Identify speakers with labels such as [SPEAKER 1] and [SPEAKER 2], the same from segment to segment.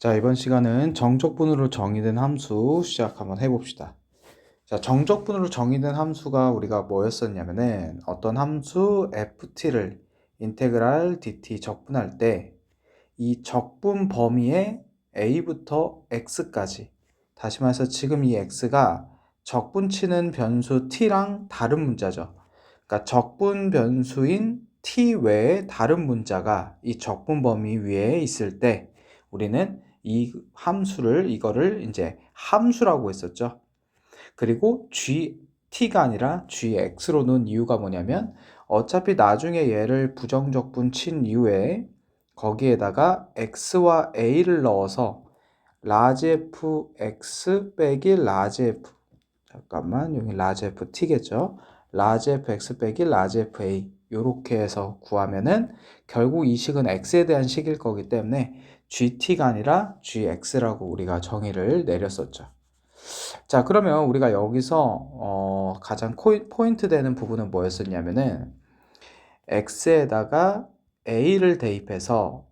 [SPEAKER 1] 자, 이번 시간은 정적분으로 정의된 함수 시작 한번 해봅시다. 자, 정적분으로 정의된 함수가 우리가 뭐였었냐면은 어떤 함수 ft를 인테그랄 dt 적분할 때 이 적분 범위에 a부터 x까지, 다시 말해서 지금 이 x가 적분치는 변수 t랑 다른 문자죠. 그러니까 적분 변수인 t 외에 다른 문자가 이 적분 범위 위에 있을 때 우리는 이 함수를 이거를 이제 함수라고 했었죠. 그리고 t가 아니라 gx로 놓은 이유가 뭐냐면 어차피 나중에 얘를 부정적분 친 이후에 거기에다가 x와 a를 넣어서 라지 fx 빼기 라지 f, 잠깐만, 여기 라지 ft겠죠. 라지 fx 빼기 라지 fa 요렇게 해서 구하면은 결국 이 식은 x에 대한 식일 거기 때문에 gt가 아니라 gx라고 우리가 정의를 내렸었죠. 자, 그러면 우리가 여기서 가장 포인트 되는 부분은 뭐였었냐면은 x에다가 a를 대입해서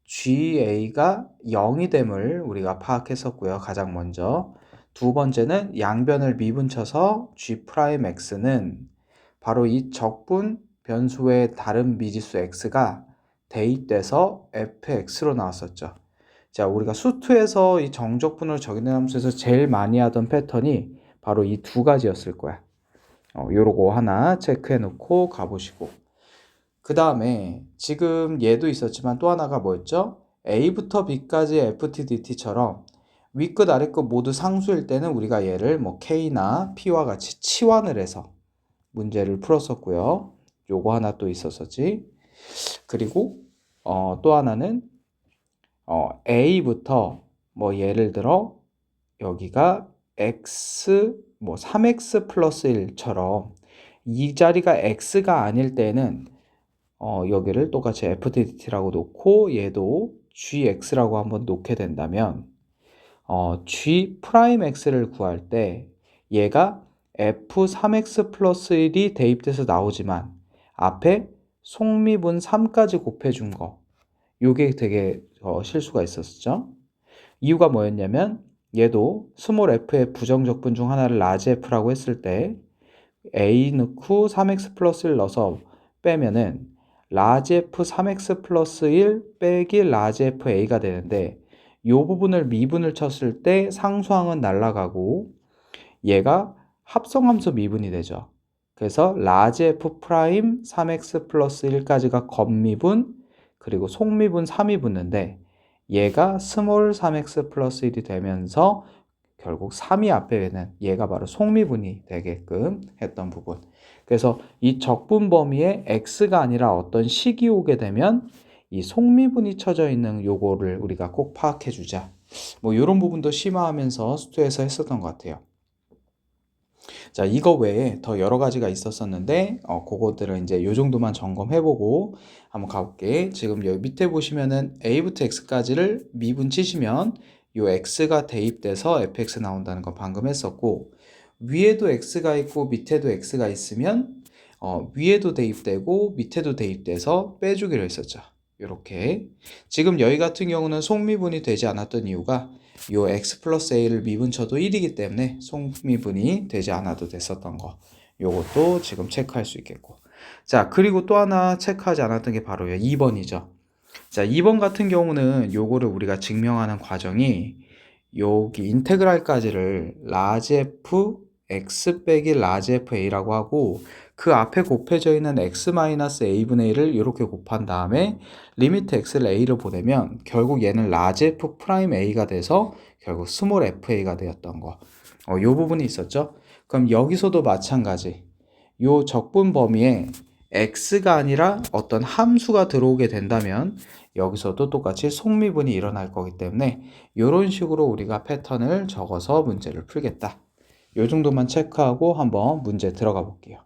[SPEAKER 1] ga가 0이 됨을 우리가 파악했었고요. 가장 먼저. 두 번째는 양변을 미분쳐서 g'x는 바로 이 적분 변수의 다른 미지수 x가 대입돼서 fx로 나왔었죠. 자, 우리가 수투에서 이 정적분을 적이는 함수에서 제일 많이 하던 패턴이 바로 이 두 가지였을 거야. 요러고 하나 체크해 놓고 가보시고. 그 다음에 지금 얘도 있었지만 또 하나가 뭐였죠? A부터 B까지 FTDT처럼 윗끝 아랫끝 모두 상수일 때는 우리가 얘를 뭐 K나 P와 같이 치환을 해서 문제를 풀었었고요. 요거 하나 또 있었었지. 그리고 또 하나는 A부터 뭐 예를 들어 여기가 X 뭐 3X 플러스 1처럼 이 자리가 X가 아닐 때는 여기를 똑같이 FTDT라고 놓고 얘도 GX라고 한번 놓게 된다면 G 프라임 X를 구할 때 얘가 F3X 플러스 1이 대입돼서 나오지만 앞에 속미분 3까지 곱해준 거 요게 되게 실수가 있었죠. 이유가 뭐였냐면 얘도 스몰 f의 부정적분 중 하나를 라지 f라고 했을 때 a 넣고 3x 플러스 1 넣어서 빼면은 라지 f 3x 플러스 1 빼기 라지 f a가 되는데 이 부분을 미분을 쳤을 때 상수항은 날아가고 얘가 합성함수 미분이 되죠. 그래서 라지 f 프라임 3x 플러스 1까지가 겉미분 그리고 속미분 3이 붙는데 얘가 스몰 3x 플러스 1이 되면서 결국 3이 앞에 있는 얘가 바로 속미분이 되게끔 했던 부분. 그래서 이 적분 범위에 x가 아니라 어떤 식이 오게 되면 이 속미분이 쳐져 있는 요거를 우리가 꼭 파악해 주자. 뭐 이런 부분도 심화하면서 수투에서 했었던 것 같아요. 자, 이거 외에 더 여러 가지가 있었었는데 그거들은 이제 요 정도만 점검해보고 한번 가볼게. 지금 여기 밑에 보시면은 a부터 x까지를 미분 치시면 요 x가 대입돼서 fx 나온다는 거 방금 했었고, 위에도 x가 있고 밑에도 x가 있으면 위에도 대입되고 밑에도 대입돼서 빼주기로 했었죠. 요렇게. 지금 여기 같은 경우는 속미분이 되지 않았던 이유가 요 x 플러스 a를 미분쳐도 1이기 때문에 속미분이 되지 않아도 됐었던 거, 요것도 지금 체크할 수 있겠고. 자, 그리고 또 하나 체크하지 않았던 게 바로 2번이죠. 자, 2번 같은 경우는 요거를 우리가 증명하는 과정이 여기 인테그랄까지를 라지 f x 빼기 라지 f a라고 하고 그 앞에 곱해져 있는 x-a분의 1을 이렇게 곱한 다음에 리미트 x를 a로 보내면 결국 얘는 라지 f 프라임 a가 돼서 결국 스몰 fa가 되었던 거. 요 부분이 있었죠. 그럼 여기서도 마찬가지. 요 적분 범위에 x가 아니라 어떤 함수가 들어오게 된다면 여기서도 똑같이 속미분이 일어날 거기 때문에 이런 식으로 우리가 패턴을 적어서 문제를 풀겠다. 요 정도만 체크하고 한번 문제 들어가 볼게요.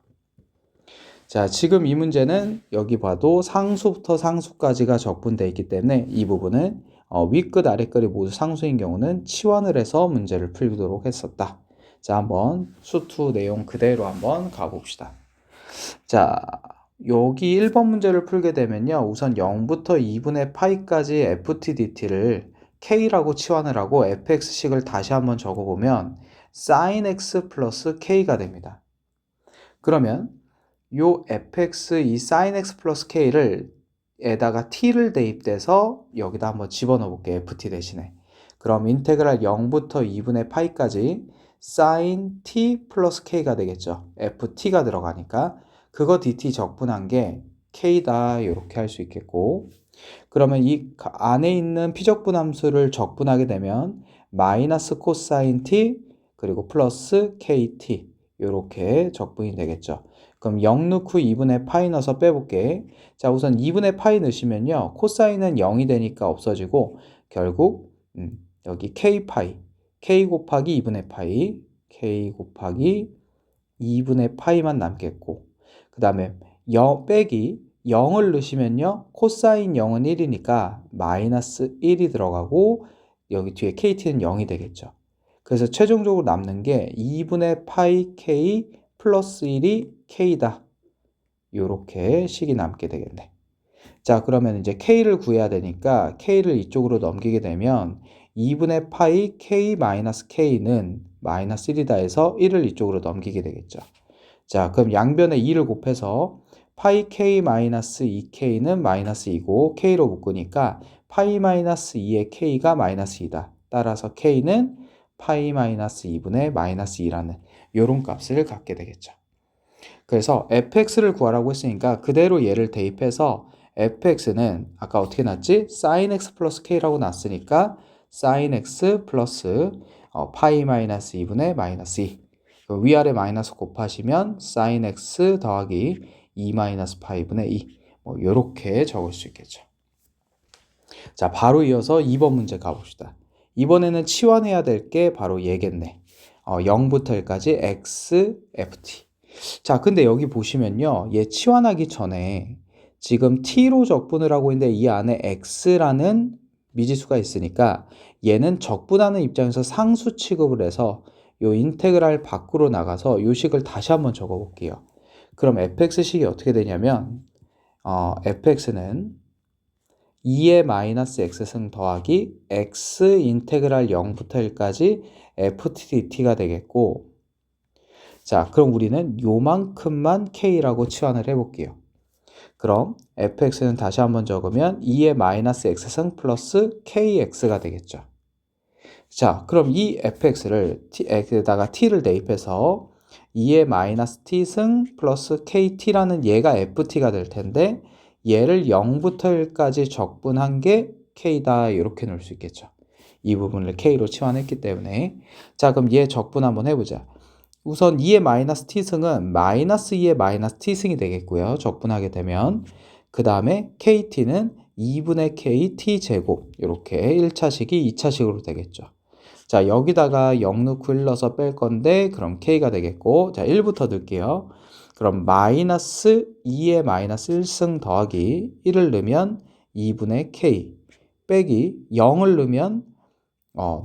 [SPEAKER 1] 자, 지금 이 문제는 여기 봐도 상수부터 상수까지가 적분되어 있기 때문에 이 부분은 윗끝 아랫끝이 모두 상수인 경우는 치환을 해서 문제를 풀도록 했었다. 자, 한번 수투 내용 그대로 한번 가봅시다. 자, 여기 1번 문제를 풀게 되면요, 우선 0부터 2분의 파이까지 ftdt를 k라고 치환을 하고 fx식을 다시 한번 적어보면 sin x 플러스 k가 됩니다. 그러면 요 fx 이 sin x 플러스 k를 에다가 t를 대입돼서 여기다 한번 집어넣어 볼게요. ft 대신에. 그럼 인테그랄 0부터 2분의 파이까지 sin t 플러스 k가 되겠죠. ft가 들어가니까 그거 dt 적분한 게 k다 이렇게 할 수 있겠고, 그러면 이 안에 있는 피적분 함수를 적분하게 되면 마이너스 코사인 t 그리고 플러스 kt 이렇게 적분이 되겠죠. 그럼 0 넣고 2분의 파이 넣어서 빼볼게. 자, 우선 2분의 파이 넣으시면요, 코사인은 0이 되니까 없어지고 결국 여기 k파이, k 곱하기 2분의 파이, k 곱하기 2분의 파이만 남겠고, 그 다음에 빼기 0을 넣으시면요, 코사인 0은 1이니까 마이너스 1이 들어가고 여기 뒤에 kt는 0이 되겠죠. 그래서 최종적으로 남는 게 2분의 파이 k 플러스 1이 k다. 요렇게 식이 남게 되겠네. 자, 그러면 이제 k를 구해야 되니까 k를 이쪽으로 넘기게 되면 2분의 파이 k 마이너스 k는 마이너스 1이다 해서 1을 이쪽으로 넘기게 되겠죠. 자, 그럼 양변에 2를 곱해서 파이 k 마이너스 2k는 마이너스 2고 k로 묶으니까 파이 마이너스 2의 k가 마이너스 2다. 따라서 k는 파이 마이너스 2분의 마이너스 2라는 요런 값을 갖게 되겠죠. 그래서 fx를 구하라고 했으니까 그대로 얘를 대입해서 fx는 아까 어떻게 났지? sin x 플러스 k라고 났으니까 sin x 플러스 파이 마이너스 2분의 마이너스 2. 위아래 마이너스 곱하시면 sin x 더하기 2 마이너스 파이분의 2. 뭐 요렇게 적을 수 있겠죠. 자, 바로 이어서 2번 문제 가봅시다. 이번에는 치환해야 될 게 바로 얘겠네. 0부터 1까지 x, ft. 자, 근데 여기 보시면요, 얘 치환하기 전에 지금 t로 적분을 하고 있는데 이 안에 x라는 미지수가 있으니까 얘는 적분하는 입장에서 상수 취급을 해서 요 인테그랄 밖으로 나가서 요 식을 다시 한번 적어 볼게요. 그럼 fx식이 어떻게 되냐면 fx는 2의 마이너스 x승 더하기 x 인테그랄 0부터 1까지 ftdt가 되겠고, 자, 그럼 우리는 요만큼만 k라고 치환을 해볼게요. 그럼 fx는 다시 한번 적으면 2의 마이너스 x승 플러스 kx가 되겠죠. 자, 그럼 이 fx를 x에다가 t를 대입해서 2의 마이너스 t승 플러스 kt라는 얘가 ft가 될 텐데 얘를 0부터 1까지 적분한 게 k다 이렇게 놓을 수 있겠죠. 이 부분을 k로 치환했기 때문에. 자, 그럼 얘 적분 한번 해보자. 우선 2의 마이너스 t승은 마이너스 2의 마이너스 t승이 되겠고요. 적분하게 되면. 그 다음에 kt는 2분의 k t제곱 이렇게 1차식이 2차식으로 되겠죠. 자, 여기다가 0 넣고 1 넣어서 뺄 건데 그럼 k가 되겠고, 자, 1부터 넣을게요. 그럼 마이너스 2의 마이너스 1승 더하기 1을 넣으면 2분의 k 빼기 0을 넣으면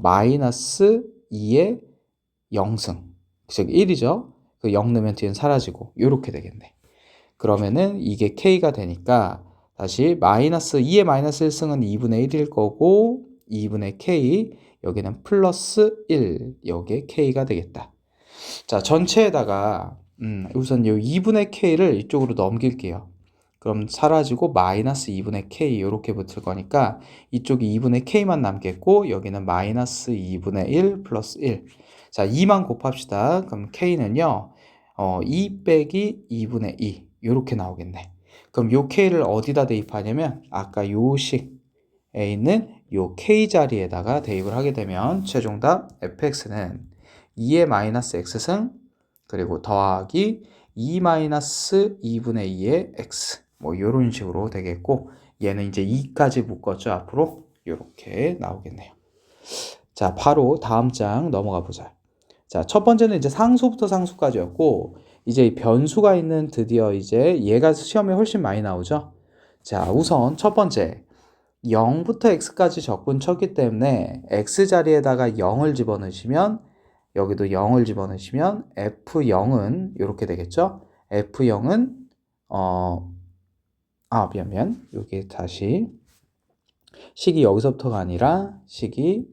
[SPEAKER 1] 마이너스 2의 0승, 즉 1이죠. 그 0 넣으면 뒤는 사라지고 이렇게 되겠네. 그러면은 이게 k가 되니까 다시 마이너스 2의 마이너스 1승은 2분의 1일 거고 2분의 k 여기는 플러스 1 여기에 k가 되겠다. 자, 전체에다가 우선 이 2분의 k를 이쪽으로 넘길게요. 그럼 사라지고 마이너스 2분의 k 이렇게 붙을 거니까 이쪽이 2분의 k만 남겠고 여기는 마이너스 2분의 1 플러스 1. 자, 2만 곱합시다. 그럼 k는요 2 빼기 2분의 2 이렇게 나오겠네. 그럼 요 k를 어디다 대입하냐면 아까 요 식에 있는 요 k 자리에다가 대입을 하게 되면 최종답 fx는 2의 마이너스 x승 그리고 더하기 2 마이너스 2분의 2의 x 뭐 요런 식으로 되겠고, 얘는 이제 2까지 묶었죠. 앞으로 이렇게 나오겠네요. 자, 바로 다음 장 넘어가 보자. 자, 첫 번째는 이제 상수부터 상수까지였고, 이제 변수가 있는 드디어 이제 얘가 시험에 훨씬 많이 나오죠. 자, 우선 첫 번째 0부터 x까지 적분 쳤기 때문에 x 자리에다가 0을 집어넣으시면 여기도 0을 집어넣으시면 f0은 이렇게 되겠죠. f0은 미안 여기 다시 식이 여기서부터가 아니라 식이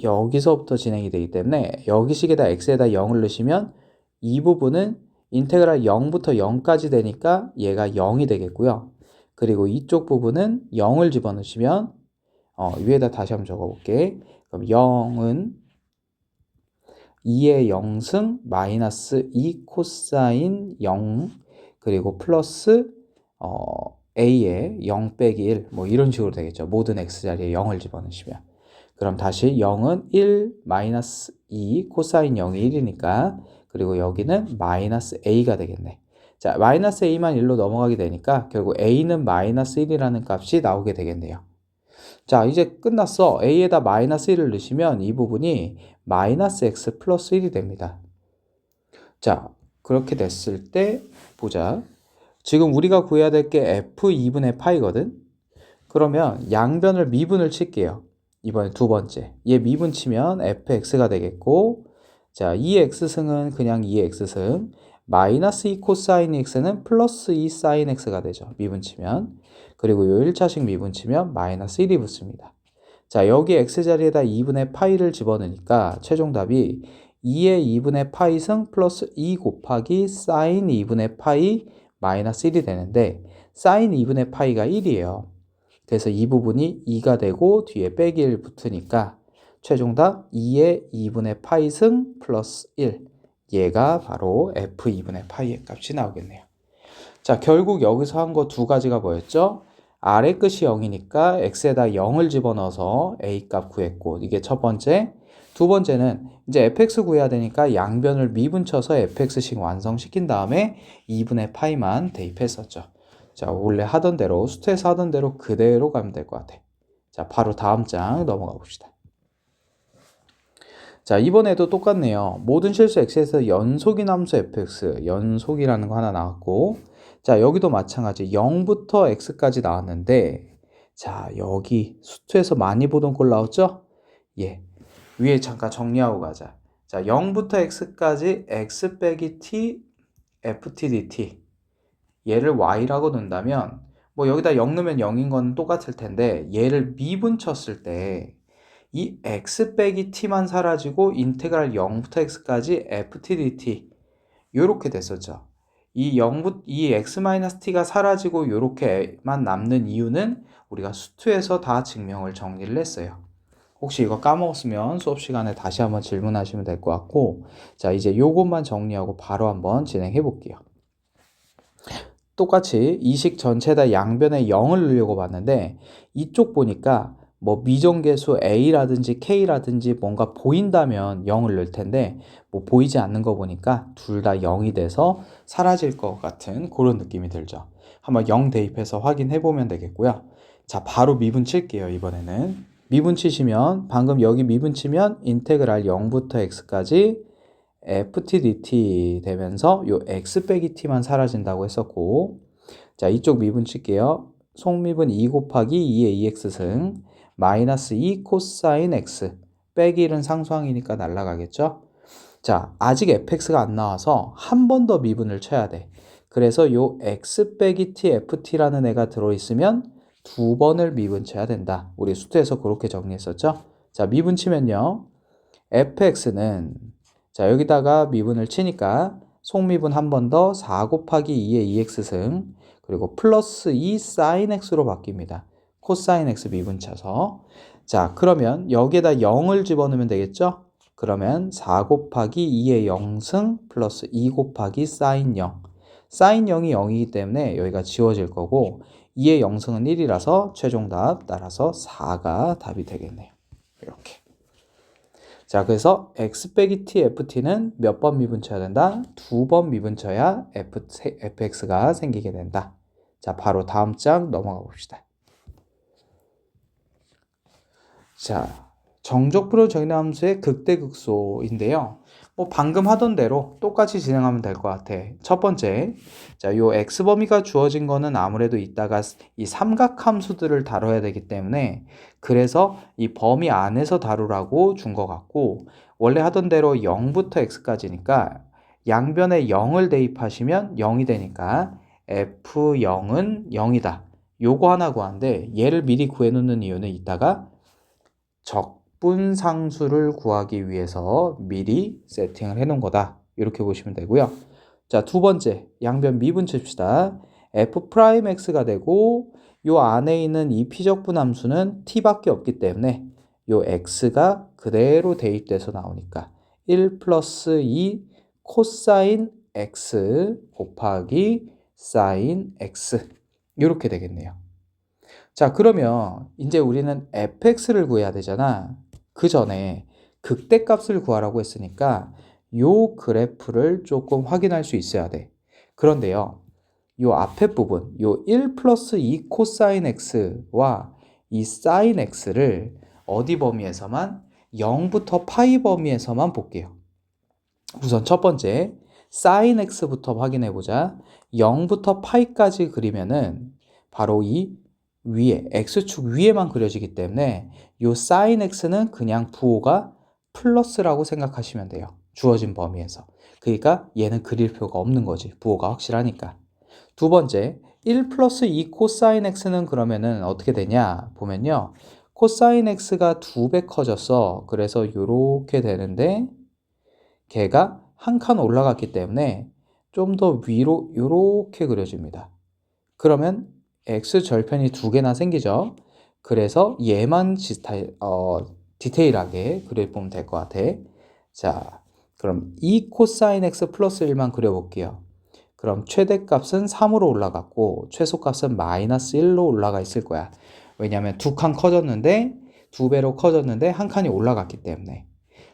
[SPEAKER 1] 여기서부터 진행이 되기 때문에 여기 식에다 x에다 0을 넣으시면 이 부분은 인테그랄 0부터 0까지 되니까 얘가 0이 되겠고요. 그리고 이쪽 부분은 0을 집어넣으시면 위에다 다시 한번 적어볼게. 그럼 0은 2의 0승 마이너스 2 코사인 0 그리고 플러스 a의 0 빼기 1 뭐 이런 식으로 되겠죠. 모든 x자리에 0을 집어넣으시면. 그럼 다시 0은 1 마이너스 2 코사인 0이 1이니까 그리고 여기는 마이너스 a가 되겠네. 자, 마이너스 a만 1로 넘어가게 되니까 결국 a는 마이너스 1이라는 값이 나오게 되겠네요. 자, 이제 끝났어. a에다 마이너스 1을 넣으시면 이 부분이 마이너스 x 플러스 1이 됩니다. 자, 그렇게 됐을 때 보자. 지금 우리가 구해야 될 게 f2분의 파이거든. 그러면 양변을 미분을 칠게요. 이번에 두 번째. 얘 미분 치면 fx가 되겠고, 자, 2x승은 그냥 2x승, 마이너스 2 코사인 x는 플러스 2 사인 x가 되죠. 미분 치면. 그리고 요 1차식 미분 치면 마이너스 1이 붙습니다. 자, 여기 x자리에다 2분의 파이를 집어넣으니까 최종 답이 2의 2분의 파이승 플러스 2 곱하기 사인 2분의 파이 마이너스 1이 되는데 사인 2분의 파이가 1이에요. 그래서 이 부분이 2가 되고 뒤에 빼기 1 붙으니까 최종답 2의 2분의 파이승 플러스 1 얘가 바로 f2분의 파이의 값이 나오겠네요. 자, 결국 여기서 한 거 두 가지가 뭐였죠? 아래 끝이 0이니까 x에다 0을 집어넣어서 a 값 구했고 이게 첫 번째. 두 번째는 이제 fx 구해야 되니까 양변을 미분쳐서 fx식 완성시킨 다음에 2분의 파이만 대입했었죠. 자, 원래 하던 대로 수트에서 하던 대로 그대로 가면 될 것 같아. 자, 바로 다음 장 넘어가 봅시다. 자, 이번에도 똑같네요. 모든 실수 x에서 연속인 함수 fx, 연속이라는 거 하나 나왔고, 자, 여기도 마찬가지 0부터 x까지 나왔는데, 자, 여기 수트에서 많이 보던 꼴 나왔죠? 예. 위에 잠깐 정리하고 가자. 자, 0부터 x까지 x 빼기 t, ft dt. 얘를 y라고 넣는다면, 뭐 여기다 0 넣으면 0인 건 똑같을 텐데, 얘를 미분 쳤을 때, 이 x 빼기 t만 사라지고 인테그랄 0부터 x까지 ft dt 요렇게 됐었죠. 이 x-t가 사라지고 요렇게만 남는 이유는 우리가 수트에서 다 증명을 정리를 했어요. 혹시 이거 까먹었으면 수업 시간에 다시 한번 질문하시면 될 것 같고, 자, 이제 요것만 정리하고 바로 한번 진행해 볼게요. 똑같이 이 식 전체에다 양변에 0을 넣으려고 봤는데 이쪽 보니까 뭐 미정계수 a라든지 k라든지 뭔가 보인다면 0을 넣을 텐데 뭐 보이지 않는 거 보니까 둘 다 0이 돼서 사라질 것 같은 그런 느낌이 들죠. 한번 0 대입해서 확인해 보면 되겠고요. 자, 바로 미분 칠게요. 이번에는 미분 치시면 방금 여기 미분 치면 인테그랄 0부터 x까지 ft dt 되면서 요 x 빼기 t만 사라진다고 했었고, 자, 이쪽 미분 칠게요. 속미분 2 곱하기 2의 2x승 마이너스 2 코사인 x 빼기 1은 상수항이니까 날라가겠죠? 자, 아직 fx가 안 나와서 한 번 더 미분을 쳐야 돼. 그래서 요 x 빼기 t ft라는 애가 들어있으면 두 번을 미분 쳐야 된다. 우리 수트에서 그렇게 정리했었죠? 자, 미분 치면요. fx는 자, 여기다가 미분을 치니까 속미분 한 번 더 4 곱하기 2의 2x승 그리고 플러스 2 사인 x로 바뀝니다. 코사인 x 미분 쳐서. 자, 그러면 여기에다 0을 집어넣으면 되겠죠? 그러면 4 곱하기 2의 0승 플러스 2 곱하기 사인 0. 사인 0이 0이기 때문에 여기가 지워질 거고 2의 0승은 1이라서 최종 답 따라서 4가 답이 되겠네요. 이렇게. 자, 그래서 x 빼기 t ft는 몇 번 미분 쳐야 된다? 두 번 미분 쳐야 fx가 생기게 된다. 자, 바로 다음 장 넘어가 봅시다. 자, 정적분을 정의함수의 극대극소인데요. 뭐 방금 하던 대로 똑같이 진행하면 될 것 같아. 첫 번째, 자, 요 x 범위가 주어진 거는 아무래도 이따가 이 삼각함수들을 다뤄야 되기 때문에 그래서 이 범위 안에서 다루라고 준 것 같고, 원래 하던 대로 0부터 x까지니까 양변에 0을 대입하시면 0이 되니까 f0은 0이다. 요거 하나 구하는데 얘를 미리 구해놓는 이유는 이따가 적분상수를 구하기 위해서 미리 세팅을 해놓은 거다. 이렇게 보시면 되고요. 자, 두 번째 양변 미분 칩시다. f'x가 되고 요 안에 있는 이 피적분 함수는 t밖에 없기 때문에 요 x가 그대로 대입돼서 나오니까 1 플러스 2 코사인 x 곱하기 사인 x 이렇게 되겠네요. 자, 그러면 이제 우리는 fx를 구해야 되잖아. 그 전에 극대값을 구하라고 했으니까 요 그래프를 조금 확인할 수 있어야 돼. 그런데요, 요 앞에 부분, 요 1 플러스 2 코사인 x와 이 사인 x를 어디 범위에서만? 0부터 파이 범위에서만 볼게요. 우선 첫 번째, 사인 x부터 확인해 보자. 0부터 파이까지 그리면은 바로 이 위에, x축 위에만 그려지기 때문에 요 사인 x는 그냥 부호가 플러스라고 생각하시면 돼요. 주어진 범위에서. 그러니까 얘는 그릴 필요가 없는 거지. 부호가 확실하니까. 두 번째, 1 플러스 2 코사인 x는 그러면은 어떻게 되냐? 보면요. 코사인 x가 2배 커졌어. 그래서 이렇게 되는데 걔가 한 칸 올라갔기 때문에 좀 더 위로 이렇게 그려집니다. 그러면 x 절편이 두 개나 생기죠. 그래서 얘만 디테일하게 그려보면 될 것 같아. 자, 그럼 2 코사인 x 플러스 1만 그려볼게요. 그럼 최대값은 3으로 올라갔고 최소값은 마이너스 1로 올라가 있을 거야. 왜냐하면 두 칸 커졌는데 두 배로 커졌는데 한 칸이 올라갔기 때문에.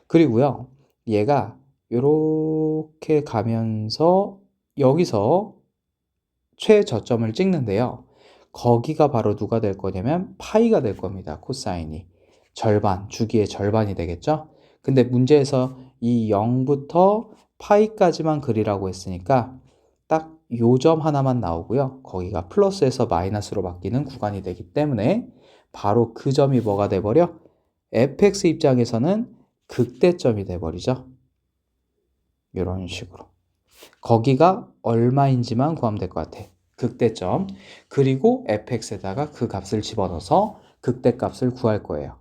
[SPEAKER 1] 그리고요, 얘가 이렇게 가면서 여기서 최저점을 찍는데요. 거기가 바로 누가 될 거냐면 파이가 될 겁니다. 코사인이. 절반, 주기의 절반이 되겠죠? 근데 문제에서 이 0부터 파이까지만 그리라고 했으니까 딱 요 점 하나만 나오고요. 거기가 플러스에서 마이너스로 바뀌는 구간이 되기 때문에 바로 그 점이 뭐가 돼버려? fx 입장에서는 극대점이 돼버리죠. 이런 식으로. 거기가 얼마인지만 구하면 될 것 같아. 극대점. 그리고 fx에다가 그 값을 집어넣어서 극대값을 구할 거예요.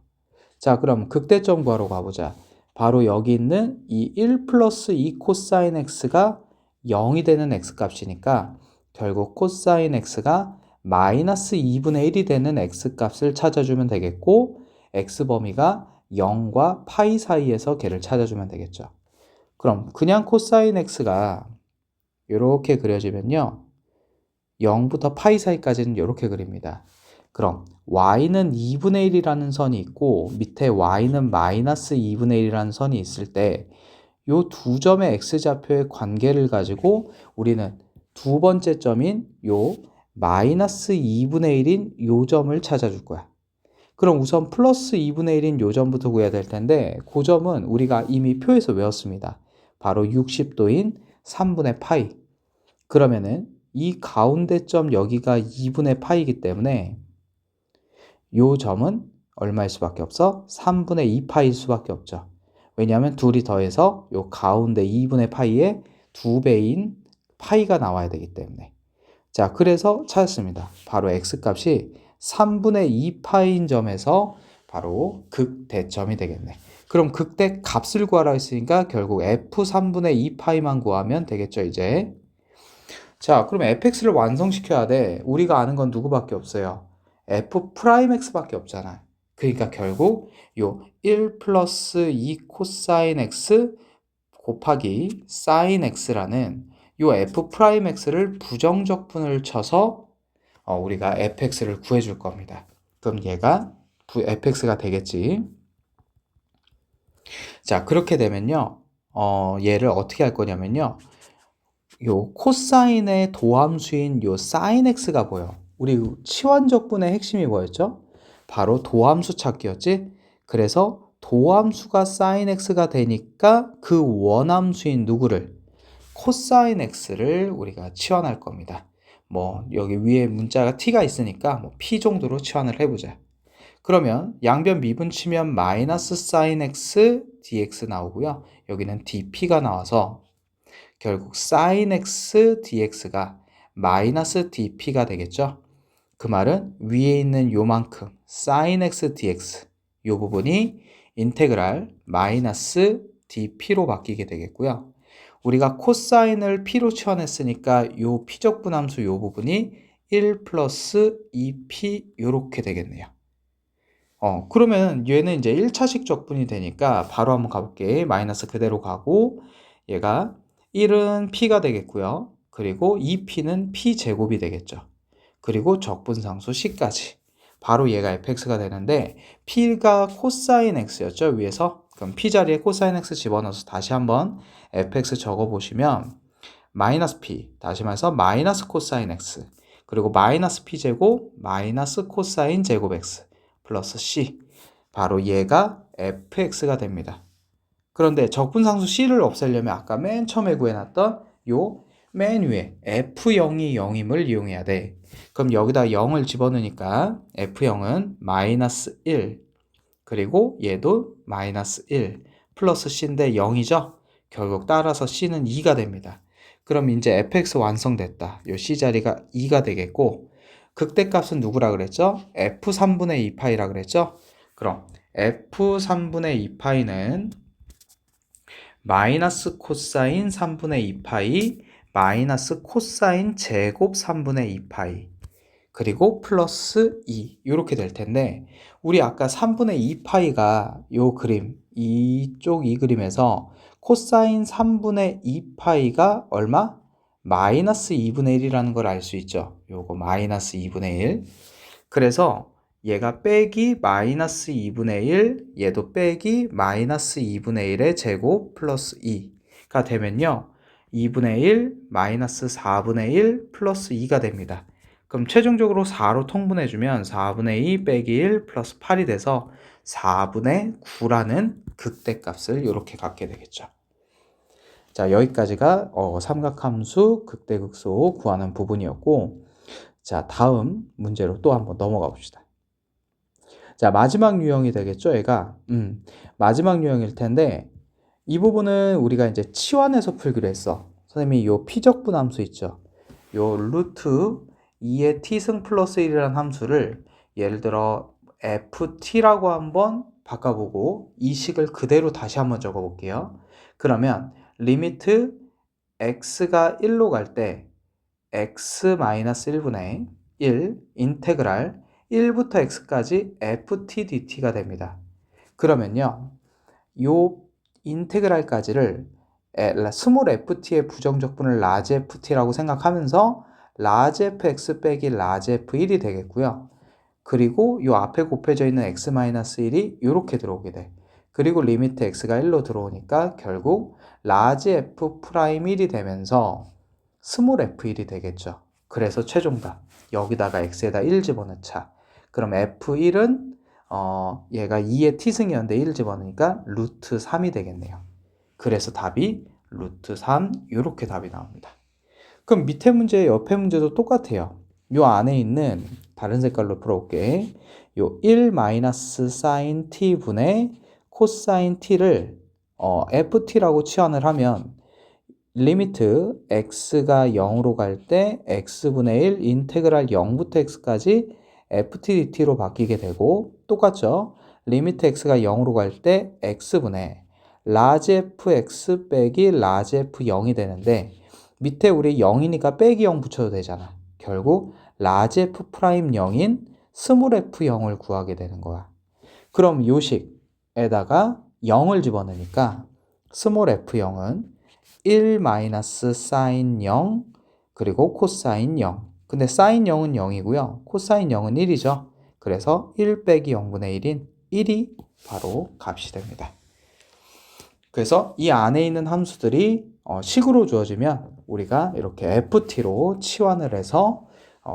[SPEAKER 1] 자, 그럼 극대점 구하러 가보자. 바로 여기 있는 이 1 플러스 2 코사인 x가 0이 되는 x값이니까 결국 코사인 x가 마이너스 2분의 1이 되는 x값을 찾아주면 되겠고 x범위가 0과 파이 사이에서 걔를 찾아주면 되겠죠. 그럼 그냥 코사인 x가 이렇게 그려지면요. 0부터 파이 사이까지는 이렇게 그립니다. 그럼 y는 2분의 1이라는 선이 있고 밑에 y는 마이너스 2분의 1이라는 선이 있을 때 이 두 점의 x좌표의 관계를 가지고 우리는 두 번째 점인 요 마이너스 2분의 1인 요 점을 찾아줄 거야. 그럼 우선 플러스 2분의 1인 요 점부터 구해야 될 텐데 그 점은 우리가 이미 표에서 외웠습니다. 바로 60도인 3분의 파이. 그러면은 이 가운데 점 여기가 2분의 파이이기 때문에 요 점은 얼마일 수밖에 없어? 3분의 2파일 수밖에 없죠. 왜냐하면 둘이 더해서 요 가운데 2분의 파이의 2배인 파이가 나와야 되기 때문에. 자, 그래서 찾았습니다. 바로 x값이 3분의 2파인 점에서 바로 극대점이 되겠네. 그럼 극대 값을 구하라 했으니까 결국 f3분의 2파이만 구하면 되겠죠, 이제. 자, 그럼 fx를 완성시켜야 돼. 우리가 아는 건 누구밖에 없어요. f'x밖에 없잖아. 그러니까 결국 요 1 플러스 2 코사인 x 곱하기 사인 x라는 요 f'x를 부정적분을 쳐서 우리가 fx를 구해줄 겁니다. 그럼 얘가 fx가 되겠지. 자, 그렇게 되면요. 얘를 어떻게 할 거냐면요. 요 코사인의 도함수인 요 사인 x가 보여. 우리 치환적분의 핵심이 뭐였죠? 바로 도함수 찾기였지? 그래서 도함수가 사인 x가 되니까 그 원함수인 누구를? 코사인 x를 우리가 치환할 겁니다. 뭐 여기 위에 문자가 t가 있으니까 뭐 p 정도로 치환을 해보자. 그러면 양변 미분 치면 마이너스 사인 x dx 나오고요. 여기는 dp가 나와서 결국 sin x dx가 마이너스 dp가 되겠죠. 그 말은 위에 있는 요만큼 sin x dx 요 부분이 인테그랄 마이너스 dp로 바뀌게 되겠고요. 우리가 코사인을 p로 치환했으니까 요 피적분함수 요 부분이 1 플러스 2p 요렇게 되겠네요. 그러면 얘는 이제 1차식 적분이 되니까 바로 한번 가볼게. 마이너스 그대로 가고 얘가 1은 p가 되겠고요. 그리고 2p는 p제곱이 되겠죠. 그리고 적분상수 c까지. 바로 얘가 fx가 되는데 p가 코사인 x였죠, 위에서. 그럼 p 자리에 코사인 x 집어넣어서 다시 한번 fx 적어보시면 마이너스 p, 다시 말해서 마이너스 코사인 x, 그리고 마이너스 p제곱 마이너스 코사인 제곱 x 플러스 c, 바로 얘가 fx가 됩니다. 그런데 적분상수 c를 없애려면 아까 맨 처음에 구해놨던 요 맨 위에 f0이 0임을 이용해야 돼. 그럼 여기다 0을 집어넣으니까 f0은 마이너스 1, 그리고 얘도 마이너스 1 플러스 c인데 0이죠? 결국 따라서 c는 2가 됩니다. 그럼 이제 fx 완성됐다. 요 c 자리가 2가 되겠고, 극대값은 누구라 그랬죠? f3분의 2파이라 그랬죠? 그럼 f3분의 2파이는 마이너스 코사인 3분의 2파이 마이너스 코사인 제곱 3분의 2파이 그리고 플러스 2 이렇게 될 텐데, 우리 아까 3분의 2파이가 요 그림, 이쪽 이 그림에서 코사인 3분의 2파이가 얼마? 마이너스 2분의 1이라는 걸 알 수 있죠. 요거 마이너스 2분의 1. 그래서 얘가 빼기 마이너스 2분의 1, 얘도 빼기 마이너스 2분의 1의 제곱 플러스 2가 되면요, 2분의 1 마이너스 4분의 1 플러스 2가 됩니다. 그럼 최종적으로 4로 통분해주면 4분의 2 빼기 1 플러스 8이 돼서 4분의 9라는 극대값을 이렇게 갖게 되겠죠. 자, 여기까지가 삼각함수 극대극소 구하는 부분이었고, 자, 다음 문제로 또 한번 넘어가 봅시다. 자, 마지막 유형이 되겠죠, 얘가. 마지막 유형일 텐데, 이 부분은 우리가 이제 치환해서 풀기로 했어. 선생님이 요 피적분함수 있죠. 요 루트 2의 t승 플러스 1이라는 함수를 예를 들어 ft라고 한번 바꿔보고 이 식을 그대로 다시 한번 적어볼게요. 그러면 리미트 x가 1로 갈 때 x-1분의 1 인테그랄 1부터 x까지 ft dt가 됩니다. 그러면요, 요 인테그랄까지를 스몰 ft의 부정적분을 라지 ft라고 생각하면서 라지 fx 빼기 라지 f1이 되겠고요. 그리고 요 앞에 곱해져 있는 x-1이 이렇게 들어오게 돼. 그리고 리미트 x가 1로 들어오니까 결국 라지 f'1이 되면서 스몰 f1이 되겠죠. 그래서 최종답 여기다가 x에다 1 집어넣자. 그럼 f1은 얘가 2의 t승이었는데 1 집어넣으니까 루트 3이 되겠네요. 그래서 답이 루트 3 이렇게 답이 나옵니다. 그럼 밑에 문제, 옆에 문제도 똑같아요. 요 안에 있는 다른 색깔로 풀어볼게. 요 1 마이너스 사인 t분의 코사인 t를 ft라고 치환을 하면 리미트 x가 0으로 갈 때 x분의 1 인테그랄 0부터 x까지 ftdt로 바뀌게 되고, 똑같죠? 리미트 x가 0으로 갈 때 x분의 라지 fx 빼기 라지 f0이 되는데, 밑에 우리 0이니까 빼기 0 붙여도 되잖아. 결국 라지 f 프라임 0인 스몰 f0을 구하게 되는 거야. 그럼 요식에다가 0을 집어넣으니까 스몰 f0은 1 마이너스 사인 0 그리고 코사인 0. 근데 사인 0은 0이고요. 코사인 0은 1이죠. 그래서 1 빼기 0분의 1인 1이 바로 값이 됩니다. 그래서 이 안에 있는 함수들이 식으로 주어지면 우리가 이렇게 ft로 치환을 해서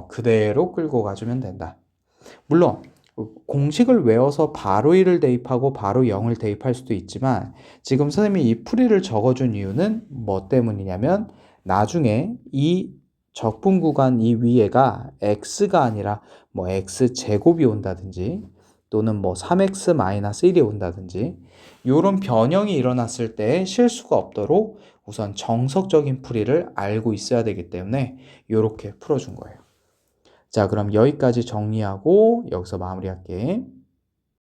[SPEAKER 1] 그대로 끌고 가주면 된다. 물론 공식을 외워서 바로 1을 대입하고 바로 0을 대입할 수도 있지만, 지금 선생님이 이 풀이를 적어준 이유는 뭐 때문이냐면 나중에 이 적분 구간 이 위에가 x가 아니라 뭐 x제곱이 온다든지 또는 뭐 3x-1이 온다든지 이런 변형이 일어났을 때 실수가 없도록 우선 정석적인 풀이를 알고 있어야 되기 때문에 이렇게 풀어준 거예요. 자, 그럼 여기까지 정리하고 여기서 마무리할게.